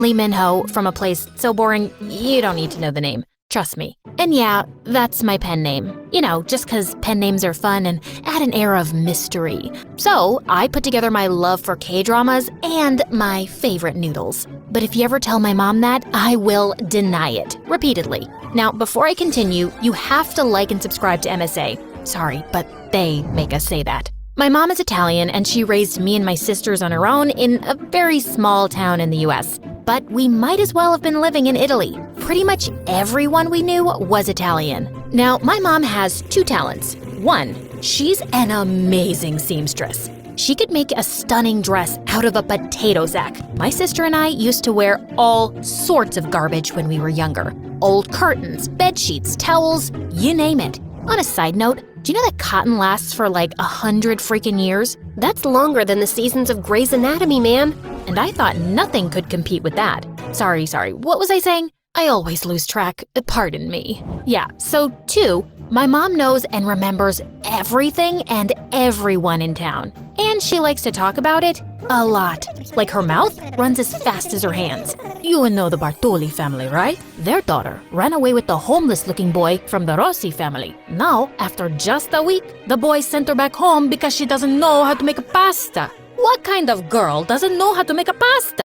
Lee Min-ho from a place so boring you don't need to know the name. Trust me. And yeah, that's my pen name. You know, just 'cause pen names are fun and add an air of mystery. So I put together my love for K-dramas and my favorite noodles. But if you ever tell my mom that, I will deny it repeatedly. Now, before I continue, you have to like and subscribe to MSA. Sorry, but they make us say that. My mom is Italian and she raised me and my sisters on her own in a very small town in the US. But we might as well have been living in Italy. Pretty much everyone we knew was Italian. Now, my mom has two talents. One, she's an amazing seamstress. She could make a stunning dress out of a potato sack. My sister and I used to wear all sorts of garbage when we were younger. Old curtains, bed sheets, towels, you name it. On a side note, do you know that cotton lasts for like 100 freaking years? That's longer than the seasons of Grey's Anatomy, man. And I thought nothing could compete with that. Sorry, what was I saying? I always lose track, pardon me. Yeah, so two, my mom knows and remembers everything and everyone in town. And she likes to talk about it a lot. Like her mouth runs as fast as her hands. You know the Bartoli family, right? Their daughter ran away with the homeless-looking boy from the Rossi family. Now, after just a week, the boy sent her back home because she doesn't know how to make a pasta. What kind of girl doesn't know how to make a pasta?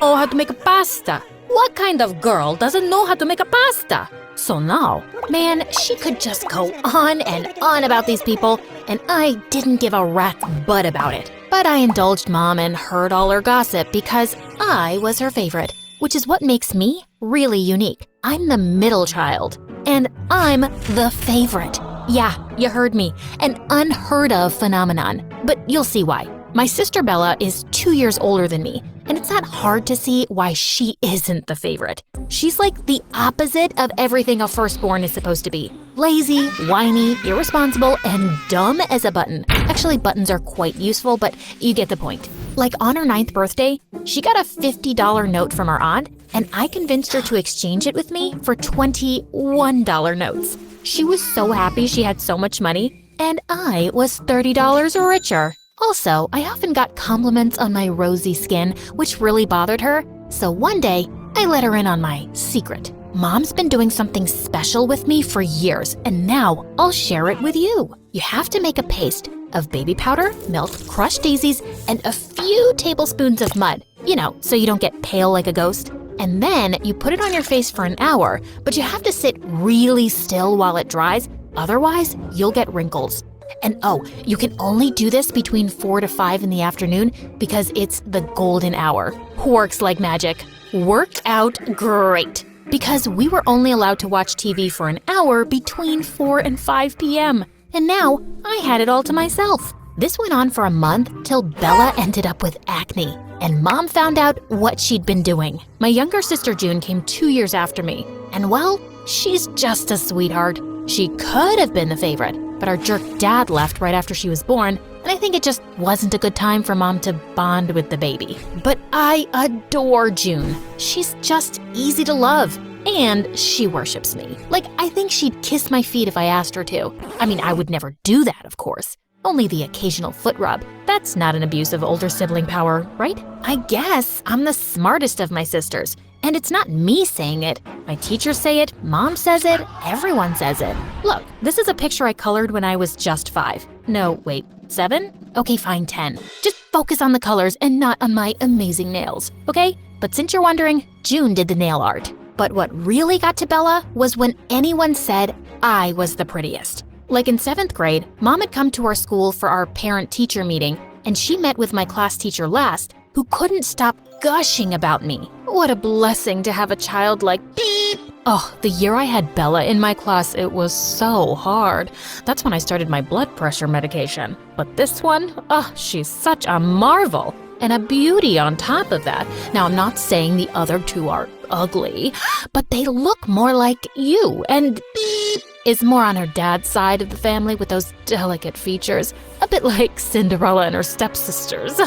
Oh, how to make a pasta. What kind of girl doesn't know how to make a pasta? So now, man, she could just go on and on about these people, and I didn't give a rat's butt about it. But I indulged mom and heard all her gossip because I was her favorite, which is what makes me really unique. I'm the middle child, and I'm the favorite. Yeah, you heard me, an unheard of phenomenon, but you'll see why. My sister Bella is 2 years older than me, and it's not hard to see why she isn't the favorite. She's like the opposite of everything a firstborn is supposed to be. Lazy, whiny, irresponsible, and dumb as a button. Actually, buttons are quite useful, but you get the point. Like on her 9th birthday, she got a $50 note from her aunt, and I convinced her to exchange it with me for $21 notes. She was so happy she had so much money, and I was $30 richer. Also, I often got compliments on my rosy skin, which really bothered her. So one day, I let her in on my secret. Mom's been doing something special with me for years, and now I'll share it with you. You have to make a paste of baby powder, milk, crushed daisies, and a few tablespoons of mud. You know, so you don't get pale like a ghost. And then you put it on your face for an hour, but you have to sit really still while it dries, otherwise you'll get wrinkles. And oh, you can only do this between 4 to 5 in the afternoon because it's the golden hour. Works like magic. Worked out great. Because we were only allowed to watch TV for an hour between 4 and 5 p.m. And now I had it all to myself. This went on for a month till Bella ended up with acne. And mom found out what she'd been doing. My younger sister June came 2 years after me. And well, she's just a sweetheart. She could have been the favorite, but our jerk dad left right after she was born, and I think it just wasn't a good time for mom to bond with the baby. But I adore June. She's just easy to love, and she worships me. Like, I think she'd kiss my feet if I asked her to. I mean, I would never do that, of course. Only the occasional foot rub. That's not an abuse of older sibling power, right? I guess I'm the smartest of my sisters. And it's not me saying it. My teachers say it, mom says it, everyone says it. Look, this is a picture I colored when I was just 5. No, wait, 7? Okay, fine, 10. Just focus on the colors and not on my amazing nails, okay? But since you're wondering, June did the nail art. But what really got to Bella was when anyone said I was the prettiest. Like in 7th grade, mom had come to our school for our parent-teacher meeting, and she met with my class teacher last, who couldn't stop gushing about me. What a blessing to have a child like beep. Oh, the year I had Bella in my class, it was so hard. That's when I started my blood pressure medication. But this one, she's such a marvel. And a beauty on top of that. Now, I'm not saying the other two are ugly, but they look more like you, and beep is more on her dad's side of the family with those delicate features, a bit like Cinderella and her stepsisters.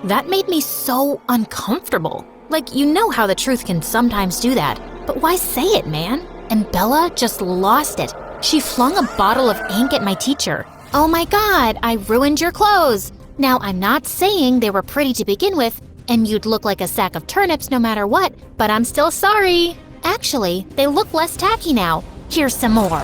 That made me so uncomfortable. Like, you know how the truth can sometimes do that, but why say it, man? And Bella just lost it. She flung a bottle of ink at my teacher. Oh my God, I ruined your clothes. Now, I'm not saying they were pretty to begin with, and you'd look like a sack of turnips no matter what, but I'm still sorry. Actually, they look less tacky now. Here's some more.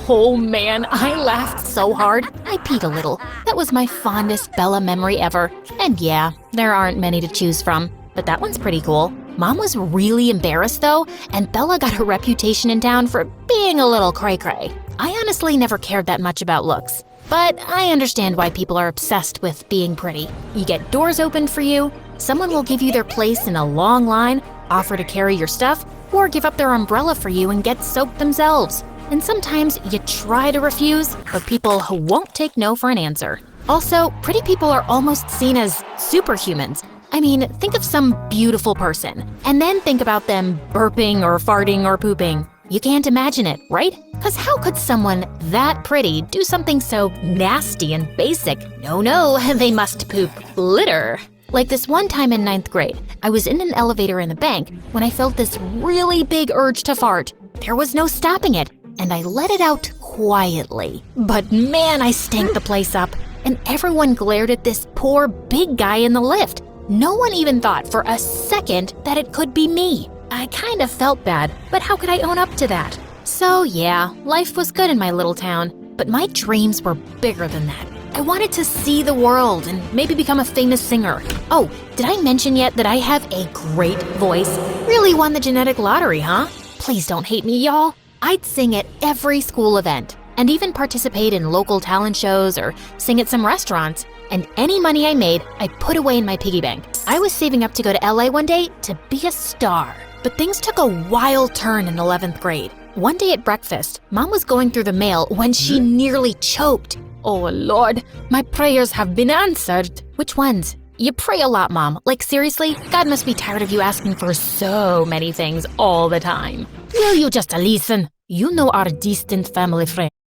Oh man, I laughed so hard, I peed a little. That was my fondest Bella memory ever. And yeah, there aren't many to choose from, but that one's pretty cool. Mom was really embarrassed though, and Bella got a reputation in town for being a little cray-cray. I honestly never cared that much about looks, but I understand why people are obsessed with being pretty. You get doors opened for you, someone will give you their place in a long line, offer to carry your stuff, or give up their umbrella for you and get soaked themselves. And sometimes you try to refuse, but people who won't take no for an answer. Also, pretty people are almost seen as superhumans. I mean, think of some beautiful person, and then think about them burping or farting or pooping. You can't imagine it, right? Because how could someone that pretty do something so nasty and basic? No, they must poop litter. Like this one time in 9th grade, I was in an elevator in the bank when I felt this really big urge to fart. There was no stopping it, and I let it out quietly. But man, I stank the place up, and everyone glared at this poor big guy in the lift. No one even thought for a second that it could be me. I kind of felt bad, but how could I own up to that? So yeah, life was good in my little town, but my dreams were bigger than that. I wanted to see the world and maybe become a famous singer. Oh, did I mention yet that I have a great voice? Really won the genetic lottery, huh? Please don't hate me, y'all. I'd sing at every school event and even participate in local talent shows or sing at some restaurants. And any money I made, I put away in my piggy bank. I was saving up to go to LA one day to be a star. But things took a wild turn in 11th grade. One day at breakfast, Mom was going through the mail when she nearly choked. Oh Lord, my prayers have been answered. Which ones? You pray a lot, Mom. Like seriously, God must be tired of you asking for so many things all the time. Will you just listen? You know our distant family friends.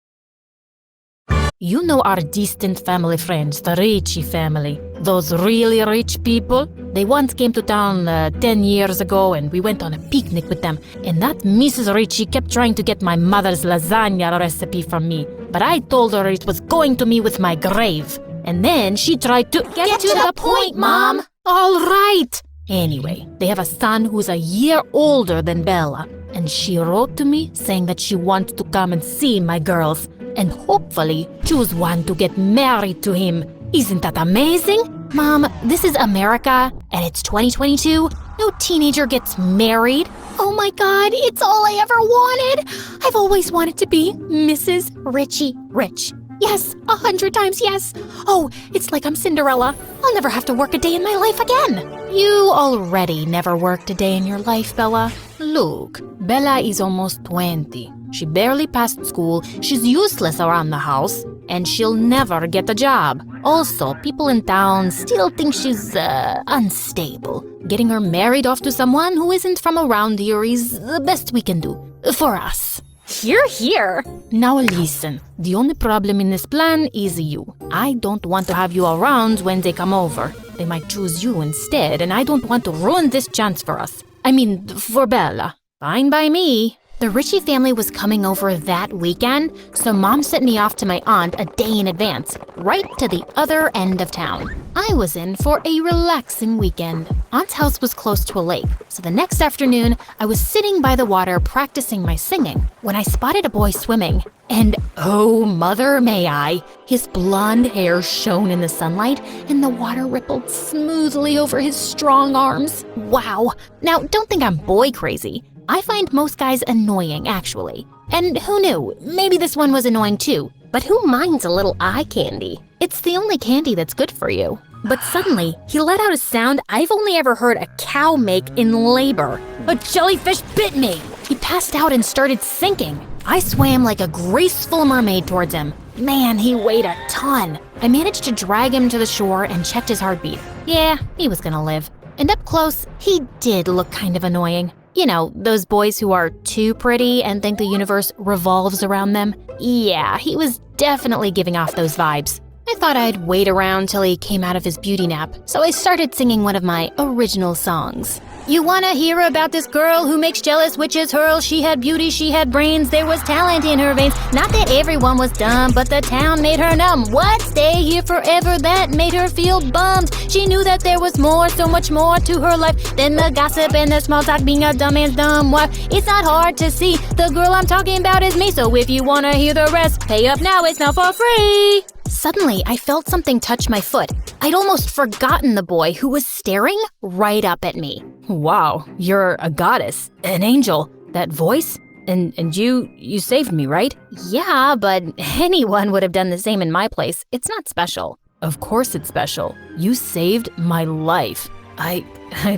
The Ricci family. Those really rich people. They once came to town 10 years ago and we went on a picnic with them. And that Mrs. Ricci kept trying to get my mother's lasagna recipe from me. But I told her it was going to me with my grave. And then she tried to— Get to the point, Mom! All right! Anyway, they have a son who's a year older than Bella. And she wrote to me saying that she wants to come and see my girls. And hopefully choose one to get married to him. Isn't that amazing? Mom, this is America, and it's 2022. No teenager gets married. Oh my God, it's all I ever wanted. I've always wanted to be Mrs. Richie Rich. Yes, 100 times yes. Oh, it's like I'm Cinderella. I'll never have to work a day in my life again. You already never worked a day in your life, Bella. Look, Bella is almost 20. She barely passed school, she's useless around the house, and she'll never get a job. Also, people in town still think she's, unstable. Getting her married off to someone who isn't from around here is the best we can do. For us. Hear. Now listen, the only problem in this plan is you. I don't want to have you around when they come over. They might choose you instead, and I don't want to ruin this chance for us. I mean, for Bella. Fine by me. The Ritchie family was coming over that weekend, so Mom sent me off to my aunt a day in advance, right to the other end of town. I was in for a relaxing weekend. Aunt's house was close to a lake, so the next afternoon, I was sitting by the water practicing my singing when I spotted a boy swimming. And oh, mother may I, his blonde hair shone in the sunlight and the water rippled smoothly over his strong arms. Wow. Now, don't think I'm boy crazy. I find most guys annoying, actually. And who knew? Maybe this one was annoying too. But who minds a little eye candy? It's the only candy that's good for you. But suddenly, he let out a sound I've only ever heard a cow make in labor. A jellyfish bit me! He passed out and started sinking. I swam like a graceful mermaid towards him. Man, he weighed a ton. I managed to drag him to the shore and checked his heartbeat. Yeah, he was gonna live. And up close, he did look kind of annoying. You know, those boys who are too pretty and think the universe revolves around them? Yeah, he was definitely giving off those vibes. I thought I'd wait around till he came out of his beauty nap, so I started singing one of my original songs. You wanna hear about this girl who makes jealous witches hurl? She had beauty, she had brains, there was talent in her veins. Not that everyone was dumb, but the town made her numb. What? Stay here forever, that made her feel bummed. She knew that there was more, so much more to her life than the gossip and the small talk, being a dumb man's dumb wife. It's not hard to see, the girl I'm talking about is me. So if you wanna hear the rest, pay up now, it's not for free. Suddenly, I felt something touch my foot. I'd almost forgotten the boy who was staring right up at me. Wow, you're a goddess, an angel. That voice? And you saved me, right? Yeah, but anyone would have done the same in my place. It's not special. Of course it's special. You saved my life. I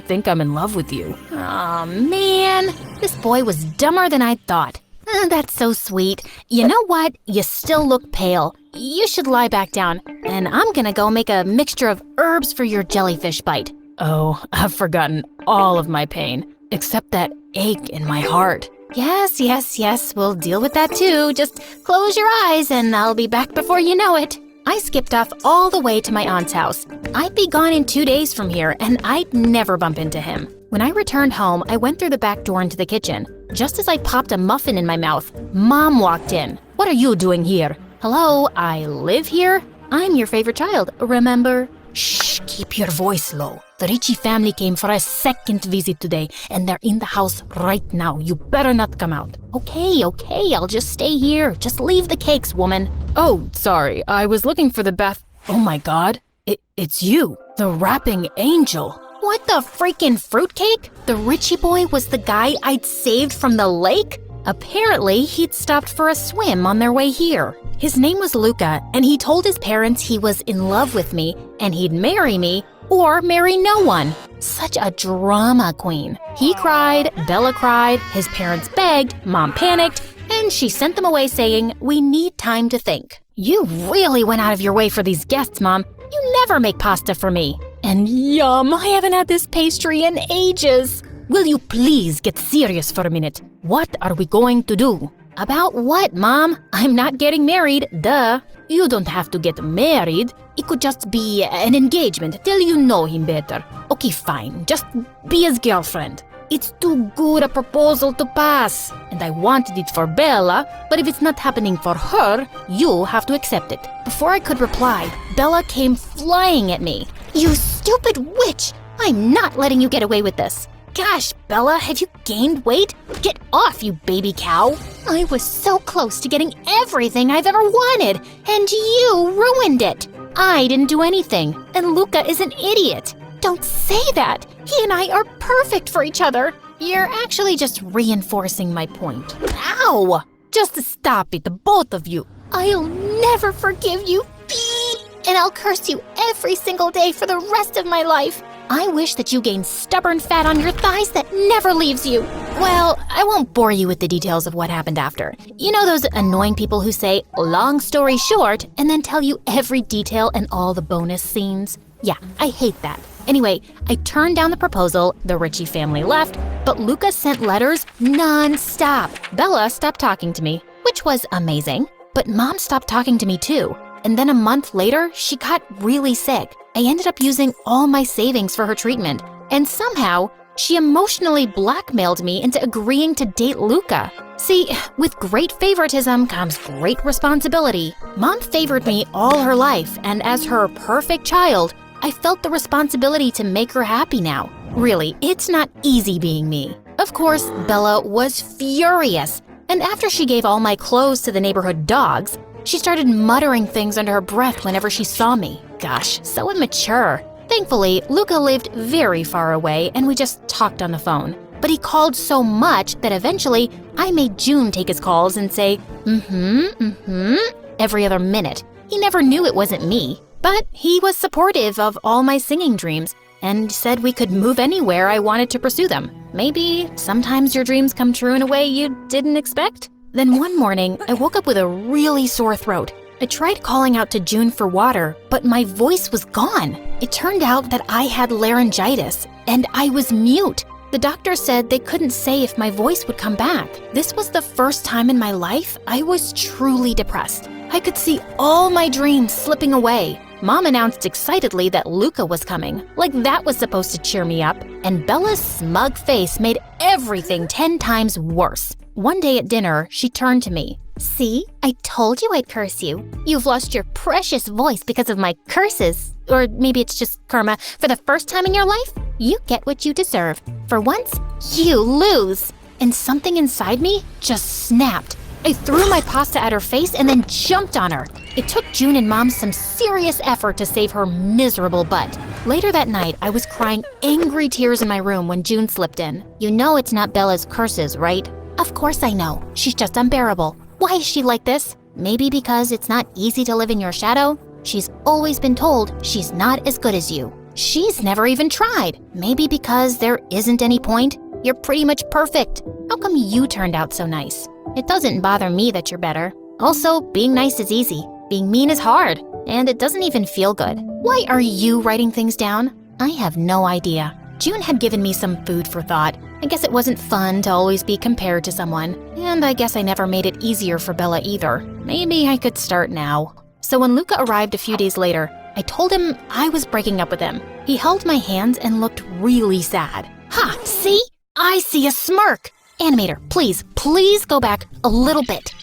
think I'm in love with you. Aw, man. This boy was dumber than I thought. That's so sweet. You know what? You still look pale. You should lie back down, and I'm gonna go make a mixture of herbs for your jellyfish bite. Oh, I've forgotten all of my pain, except that ache in my heart. Yes, we'll deal with that too. Just close your eyes and I'll be back before you know it. I skipped off all the way to my aunt's house. I'd be gone in 2 days from here, and I'd never bump into him. When I returned home, I went through the back door into the kitchen. Just as I popped a muffin in my mouth, Mom walked in. What are you doing here? Hello, I live here? I'm your favorite child, remember? Shh, keep your voice low. The Ritchie family came for a second visit today, and they're in the house right now. You better not come out. Okay, I'll just stay here. Just leave the cakes, woman. Oh, sorry, I was looking for the bath. Oh my God, it's you, the rapping angel. What the freaking fruitcake? The Ritchie boy was the guy I'd saved from the lake? Apparently, he'd stopped for a swim on their way here. His name was Luca, and he told his parents he was in love with me, and he'd marry me or marry no one. Such a drama queen. He cried, Bella cried, his parents begged, Mom panicked, and she sent them away saying, "We need time to think." You really went out of your way for these guests, Mom. You never make pasta for me. And yum, I haven't had this pastry in ages. Will you please get serious for a minute? What are we going to do? About what, Mom? I'm not getting married, duh. You don't have to get married. It could just be an engagement till you know him better. Okay, fine, just be his girlfriend. It's too good a proposal to pass. And I wanted it for Bella, but if it's not happening for her, you have to accept it. Before I could reply, Bella came flying at me. You stupid witch! I'm not letting you get away with this. Gosh, Bella, have you gained weight? Get off, you baby cow. I was so close to getting everything I've ever wanted, and you ruined it. I didn't do anything, and Luca is an idiot. Don't say that. He and I are perfect for each other. You're actually just reinforcing my point. Ow! Just stop it, the both of you. I'll never forgive you. And I'll curse you every single day for the rest of my life. I wish that you gained stubborn fat on your thighs that never leaves you. Well, I won't bore you with the details of what happened after. You know those annoying people who say, long story short, and then tell you every detail and all the bonus scenes? Yeah, I hate that. Anyway, I turned down the proposal, the Ritchie family left, but Luca sent letters non-stop. Bella stopped talking to me, which was amazing, but Mom stopped talking to me too. And then a month later, she got really sick. I ended up using all my savings for her treatment, and somehow, she emotionally blackmailed me into agreeing to date Luca. See, with great favoritism comes great responsibility. Mom favored me all her life, and as her perfect child, I felt the responsibility to make her happy now. Really, it's not easy being me. Of course, Bella was furious, and after she gave all my clothes to the neighborhood dogs, she started muttering things under her breath whenever she saw me. Gosh, so immature. Thankfully, Luca lived very far away and we just talked on the phone. But he called so much that eventually I made June take his calls and say, every other minute. He never knew it wasn't me. But he was supportive of all my singing dreams and said we could move anywhere I wanted to pursue them. Maybe sometimes your dreams come true in a way you didn't expect? Then one morning, I woke up with a really sore throat. I tried calling out to June for water, but my voice was gone. It turned out that I had laryngitis, and I was mute. The doctor said they couldn't say if my voice would come back. This was the first time in my life I was truly depressed. I could see all my dreams slipping away. Mom announced excitedly that Luca was coming, like that was supposed to cheer me up, and Bella's smug face made everything 10 times worse. One day at dinner, she turned to me. See, I told you I'd curse you. You've lost your precious voice because of my curses. Or maybe it's just karma. For the first time in your life, you get what you deserve. For once, you lose. And something inside me just snapped. I threw my pasta at her face and then jumped on her. It took June and Mom some serious effort to save her miserable butt. Later that night, I was crying angry tears in my room when June slipped in. You know it's not Bella's curses, right? Of course I know. She's just unbearable. Why is she like this? Maybe because it's not easy to live in your shadow? She's always been told she's not as good as you. She's never even tried. Maybe because there isn't any point. You're pretty much perfect. How come you turned out so nice? It doesn't bother me that you're better. Also, being nice is easy. Being mean is hard. And it doesn't even feel good. Why are you writing things down? I have no idea. June had given me some food for thought. I guess it wasn't fun to always be compared to someone. And I guess I never made it easier for Bella either. Maybe I could start now. So when Luca arrived a few days later, I told him I was breaking up with him. He held my hands and looked really sad. Ha! See? I see a smirk! Animator, please go back a little bit.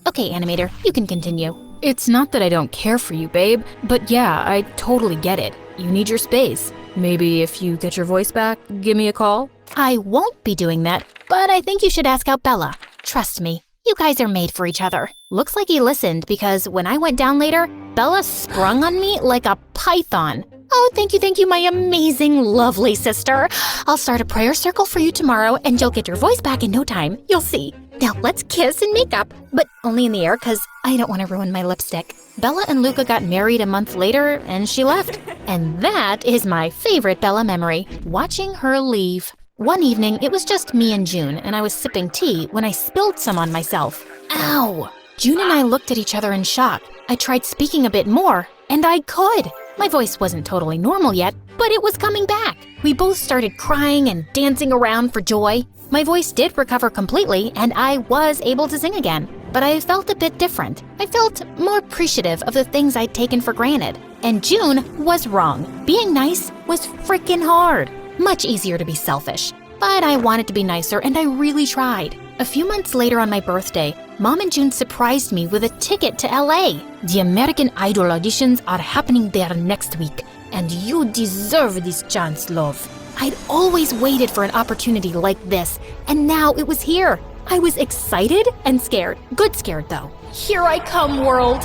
Okay, Animator, you can continue. It's not that I don't care for you, babe, but yeah, I totally get it. You need your space. Maybe if you get your voice back, give me a call? I won't be doing that, but I think you should ask out Bella. Trust me, you guys are made for each other. Looks like he listened because when I went down later, Bella sprung on me like a python. Oh, thank you, my amazing, lovely sister. I'll start a prayer circle for you tomorrow and you'll get your voice back in no time. You'll see. Now let's kiss and make up, but only in the air because I don't want to ruin my lipstick. Bella and Luca got married a month later and she left. And that is my favorite Bella memory, watching her leave. One evening, it was just me and June, and I was sipping tea when I spilled some on myself. Ow! June and I looked at each other in shock. I tried speaking a bit more, and I could. My voice wasn't totally normal yet, but it was coming back. We both started crying and dancing around for joy. My voice did recover completely, and I was able to sing again. But I felt a bit different. I felt more appreciative of the things I'd taken for granted. And June was wrong. Being nice was freaking hard. Much easier to be selfish. But I wanted to be nicer, and I really tried. A few months later on my birthday, Mom and June surprised me with a ticket to LA. The American Idol auditions are happening there next week, and you deserve this chance, love. I'd always waited for an opportunity like this, and now it was here. I was excited and scared. Good scared, though. Here I come, world.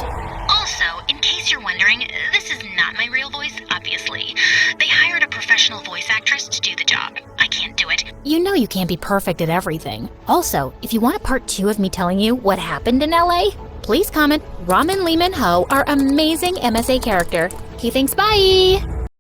Also, in case you're wondering, this is not my real voice, obviously. They hired a professional voice actress to do the job. I can't do it. You know you can't be perfect at everything. Also, if you want a part 2 of me telling you what happened in LA, please comment Ramen Lee Min Ho, our amazing MSA character. He thinks bye!